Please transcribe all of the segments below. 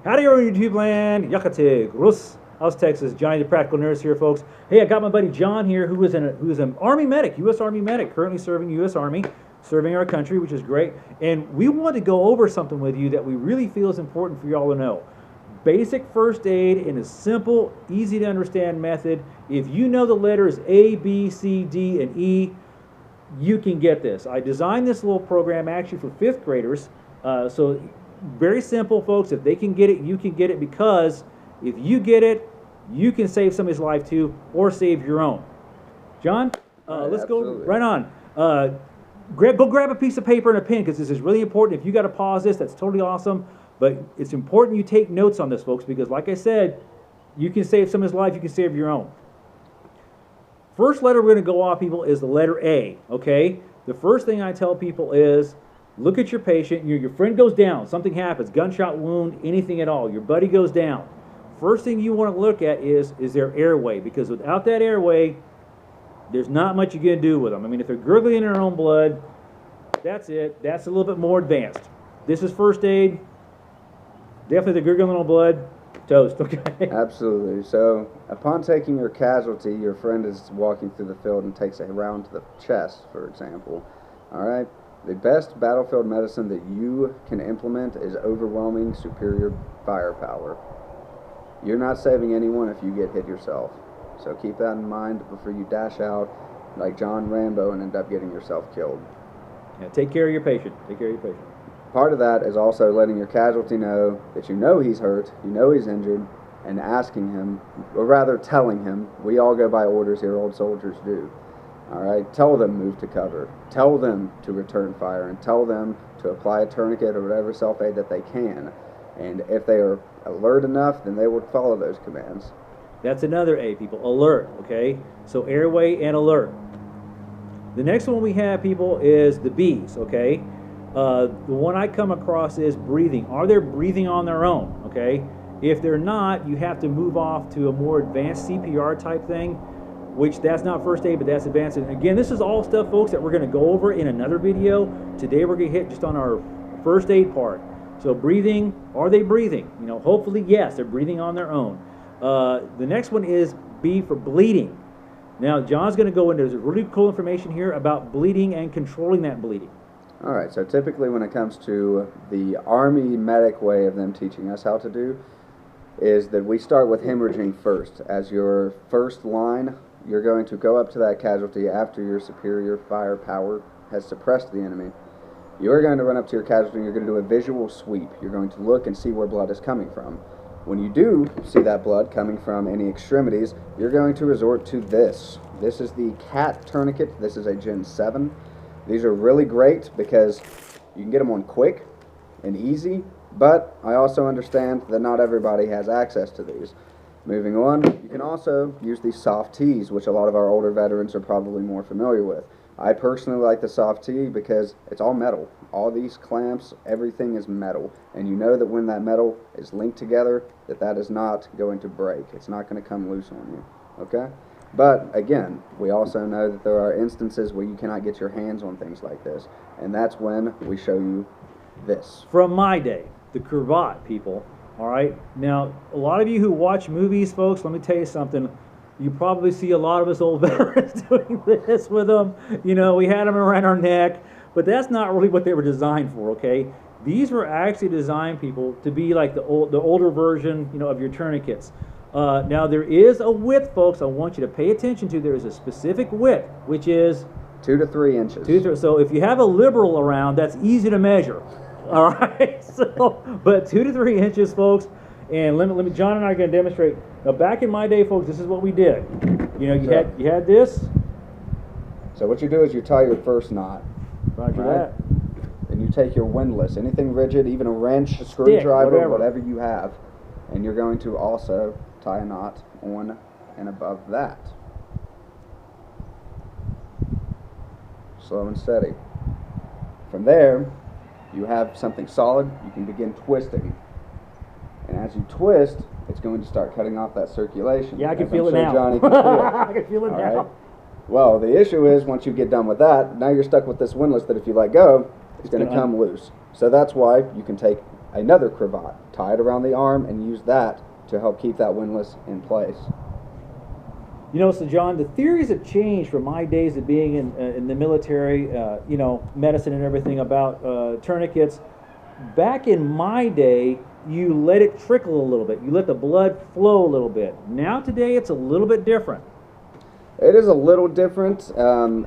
Howdy, YouTube land. Yakatig, Rus, House, Texas. Johnny, the practical nurse here, folks. Hey, I got my buddy John here, who is an Army medic, U.S. Army medic, currently serving U.S. Army, serving our country, which is great. And we want to go over something with you that we really feel is important for y'all to know. Basic first aid in a simple, easy to understand method. If you know the letters A, B, C, D, and E, you can get this. I designed this little program actually for 5th graders. So very simple, folks. If they can get it, you can get it, because if you get it, you can save somebody's life too, or save your own. John, let's absolutely. go right on. Go grab a piece of paper and a pen, because this is really important. If you got to pause this, that's totally awesome. But it's important you take notes on this, folks, because like I said, you can save somebody's life, you can save your own. First letter we're going to go off, people, is the letter A, okay? The first thing I tell people is, look at your patient. Your friend goes down. Something happens. Gunshot wound, anything at all. Your buddy goes down. First thing you want to look at is their airway, because without that airway, there's not much you're going to do with them. I mean, if they're gurgling in their own blood, that's it. That's a little bit more advanced. This is first aid. Definitely the gurgling in their own blood. Toast, okay? Absolutely. So, upon taking your casualty, your friend is walking through the field and takes a round to the chest, for example. All right? The best battlefield medicine that you can implement is overwhelming superior firepower. You're not saving anyone if you get hit yourself. So keep that in mind before you dash out like John Rambo and end up getting yourself killed. Yeah, take care of your patient. Take care of your patient. Part of that is also letting your casualty know that you know he's hurt, you know he's injured, and asking him, or rather telling him, we all go by orders here, old soldiers do. All right, tell them move to cover. Tell them to return fire, and tell them to apply a tourniquet or whatever self-aid that they can. And if they are alert enough, then they will follow those commands. That's another A, people. Alert, okay? So airway and alert. The next one we have, people, is the B's, okay? The one I come across is breathing. Are they breathing on their own, okay? If they're not, you have to move off to a more advanced CPR type thing, which that's not first aid, but that's advanced. And again, this is all stuff, folks, that we're going to go over in another video. Today we're going to hit just on our first aid part. So breathing, are they breathing? You know, hopefully, yes, they're breathing on their own. The next one is B for bleeding. Now, John's going to go into, there's really cool information here about bleeding and controlling that bleeding. All right, so typically when it comes to the Army medic way of them teaching us how to do, is that we start with hemorrhaging first. As your first line, you're going to go up to that casualty after your superior firepower has suppressed the enemy. You're going to run up to your casualty and you're going to do a visual sweep. You're going to look and see where blood is coming from. When you do see that blood coming from any extremities, you're going to resort to this. This is the CAT tourniquet. This is a Gen 7. These are really great because you can get them on quick and easy, but I also understand that not everybody has access to these. Moving on, you can also use these soft tees, which a lot of our older veterans are probably more familiar with. I personally like the soft tee because it's all metal. All these clamps, everything is metal. And you know that when that metal is linked together, that is not going to break. It's not going to come loose on you. Okay? But again, we also know that there are instances where you cannot get your hands on things like this. And that's when we show you this. From my day, the cravat, people. All right? Now, a lot of you who watch movies, folks, let me tell you something. You probably see a lot of us old veterans doing this with them. You know, we had them around our neck, but that's not really what they were designed for, okay? These were actually designed, people, to be like the older version, you know, of your tourniquets. Now, there is a width, folks, I want you to pay attention to. There is a specific width, which is 2 to 3 inches. So if you have a liberal around, that's easy to measure. All right? So, but 2 to 3 inches, folks. And let me, John and I are going to demonstrate. Now, back in my day, folks, this is what we did. You know, you had this. So what you do is you tie your first knot. Roger that. Then you take your windlass, anything rigid, even a wrench, a screwdriver, whatever you have, and you're going to also tie a knot on and above that. Slow and steady. From there, you have something solid. You can begin twisting. And as you twist, it's going to start cutting off that circulation. Yeah, I can feel it now. Johnny can feel it. I can feel it now. Right? Well, the issue is once you get done with that, now you're stuck with this windlass that if you let go, it's going to come loose. So that's why you can take another cravat, tie it around the arm, and use that to help keep that windlass in place. You know, so John, the theories have changed from my days of being in the military, you know, medicine and everything about tourniquets. Back in my day, you let it trickle a little bit. You let the blood flow a little bit. Now today, it's a little bit different. It is a little different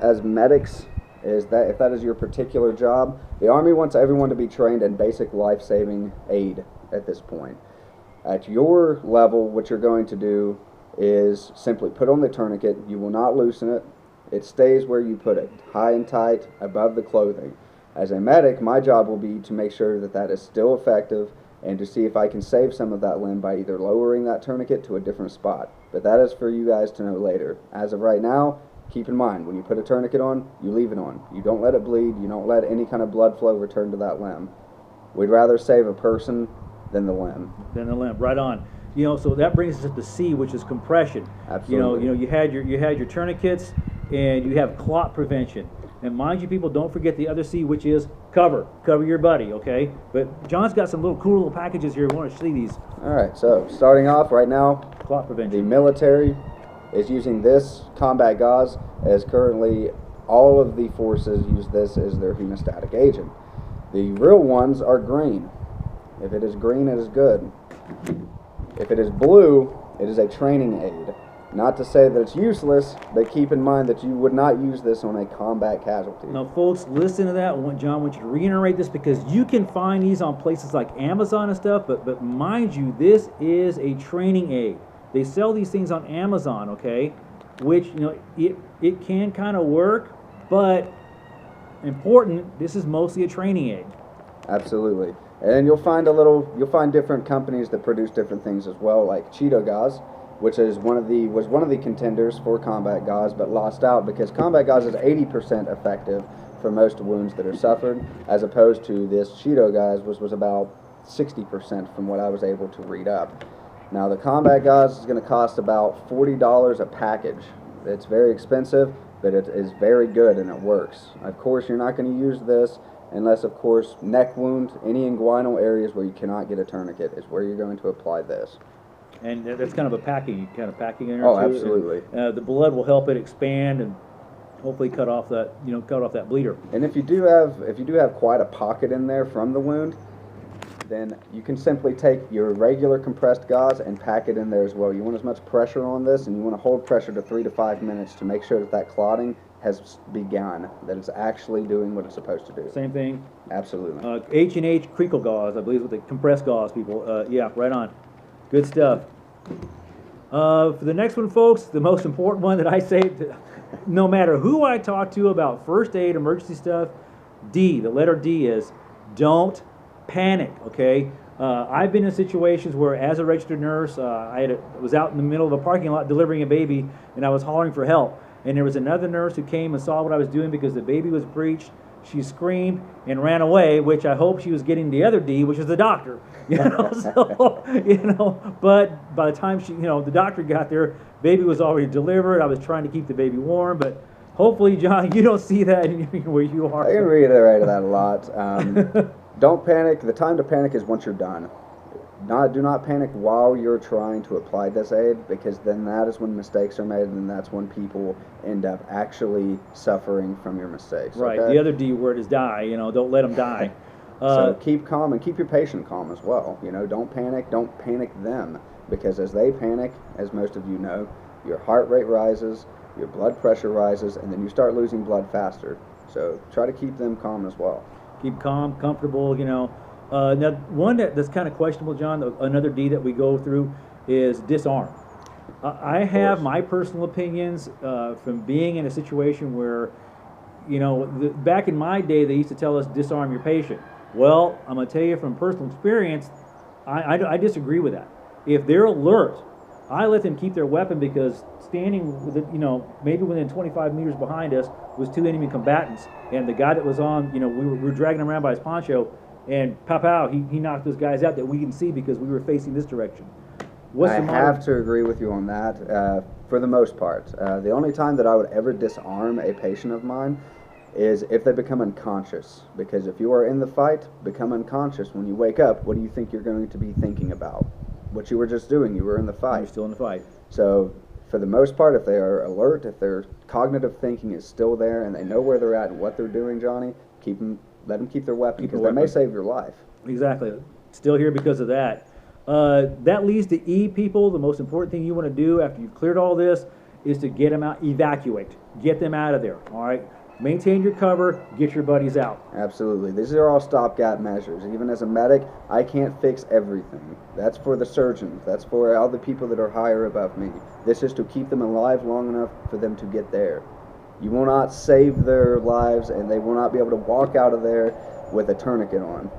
as medics. Is that if that is your particular job, the Army wants everyone to be trained in basic life-saving aid at this point. At your level, what you're going to do is simply put on the tourniquet. You will not loosen it. It stays where you put it, high and tight above the clothing. As a medic, my job will be to make sure that that is still effective and to see if I can save some of that limb by either lowering that tourniquet to a different spot. But that is for you guys to know later. As of right now, keep in mind, when you put a tourniquet on, you leave it on. You don't let it bleed. You don't let any kind of blood flow return to that limb. We'd rather save a person than the limb. Right on. You know, so that brings us to C, which is compression. Absolutely. You had your tourniquets, and you have clot prevention. And mind you, people, don't forget the other C, which is cover. Cover your buddy, okay? But John's got some cool little packages here. We want to see these. All right. So starting off right now, Clot prevention. the military is using this combat gauze, as currently all of the forces use this as their hemostatic agent. The real ones are green. If it is green, it is good. If it is blue, it is a training aid. Not to say that it's useless, but keep in mind that you would not use this on a combat casualty. Now, folks, listen to that. John, I want you to reiterate this because you can find these on places like Amazon and stuff, but mind you, this is a training aid. They sell these things on Amazon, okay, which, you know, it can kind of work, but important, this is mostly a training aid. Absolutely. And you'll find different companies that produce different things as well, like Cheeto Gauze, which is was one of the contenders for combat gauze, but lost out because combat gauze is 80% effective for most wounds that are suffered, as opposed to this Cheeto Gauze was about 60% from what I was able to read up. Now the combat gauze is going to cost about $40 a package. It's very expensive, but it is very good and it works. Of course, you're not going to use this unless, of course, neck wound, any inguinal areas where you cannot get a tourniquet is where you're going to apply this. And that's kind of a packing in there. Oh, too. absolutely. And, the blood will help it expand and hopefully cut off that bleeder. And if you do have quite a pocket in there from the wound, then you can simply take your regular compressed gauze and pack it in there as well. You want as much pressure on this, and you want to hold pressure to 3 to 5 minutes to make sure that clotting has begun, that it's actually doing what it's supposed to do. Same thing. Absolutely. H&H Creakle gauze, I believe, is what the compressed gauze people. Yeah, right on. Good stuff. For the next one, folks, the most important one that I say, no matter who I talk to about first aid, emergency stuff, D, the letter D is don't panic, okay? I've been in situations where, as a registered nurse, I was out in the middle of a parking lot delivering a baby, and I was hollering for help. And there was another nurse who came and saw what I was doing because the baby was breached. She screamed and ran away, which I hope she was getting the other D, which is the doctor. But by the time the doctor got there, baby was already delivered. I was trying to keep the baby warm, but hopefully, John, you don't see that where you are. I can reiterate that a lot. Don't panic. The time to panic is once you're done. Do not panic while you're trying to apply this aid, because then that is when mistakes are made, and that's when people end up actually suffering from your mistakes. Right. Okay? The other D word is die. Don't let them die. So keep calm and keep your patient calm as well. Don't panic. Don't panic them, because as they panic, as most of you know, your heart rate rises, your blood pressure rises, and then you start losing blood faster. So try to keep them calm as well. Keep calm, comfortable. Now, one that's kind of questionable, John, another D that we go through is disarm. I have my personal opinions from being in a situation where, back in my day, they used to tell us disarm your patient. Well, I'm going to tell you from personal experience, I disagree with that. If they're alert, I let them keep their weapon, because standing with maybe within 25 meters behind us was 2 enemy combatants, and the guy that was on, we were dragging him around by his poncho, and pow, he knocked those guys out that we didn't see because we were facing this direction. I have to agree with you on that for the most part. The only time that I would ever disarm a patient of mine is if they become unconscious. Because if you are in the fight, become unconscious, when you wake up, what do you think you're going to be thinking about? What you were just doing, you were in the fight. You're still in the fight. So for the most part, if they are alert, if their cognitive thinking is still there and they know where they're at and what they're doing, Johnny, let them keep their weapon, because they may save your life. Exactly. Still here because of that. That leads to E, people. The most important thing you want to do after you've cleared all this is to get them out, evacuate. Get them out of there, all right? Maintain your cover, get your buddies out. Absolutely. These are all stopgap measures. Even as a medic, I can't fix everything. That's for the surgeons. That's for all the people that are higher above me. This is to keep them alive long enough for them to get there. You will not save their lives, and they will not be able to walk out of there with a tourniquet on.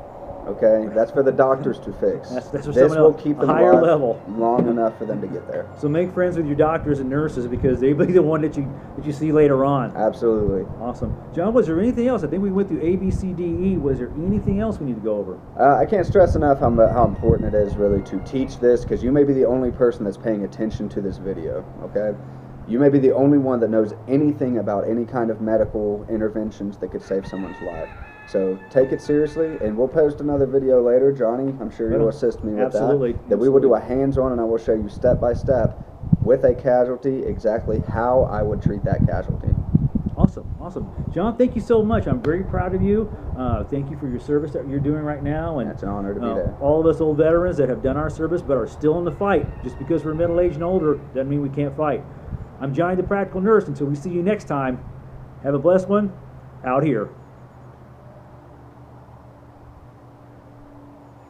Okay? That's for the doctors to fix. That's for this someone will else, keep a them higher alive level. long enough for them to get there. So make friends with your doctors and nurses, because they'll be the one that you see later on. Absolutely. Awesome. John, was there anything else? I think we went through A, B, C, D, E. Was there anything else we need to go over? I can't stress enough how important it is really to teach this, because you may be the only person that's paying attention to this video, okay? You may be the only one that knows anything about any kind of medical interventions that could save someone's life. So take it seriously, and we'll post another video later. Johnny, I'm sure you'll assist me with that we will do a hands-on, and I will show you step by step with a casualty exactly how I would treat that casualty. Awesome, awesome. John, thank you so much. I'm very proud of you. Thank you for your service that you're doing right now. And it's an honor to be there. All of us old veterans that have done our service but are still in the fight. Just because we're middle-aged and older doesn't mean we can't fight. I'm Johnny the Practical Nurse. Until we see you next time, have a blessed one. Out here.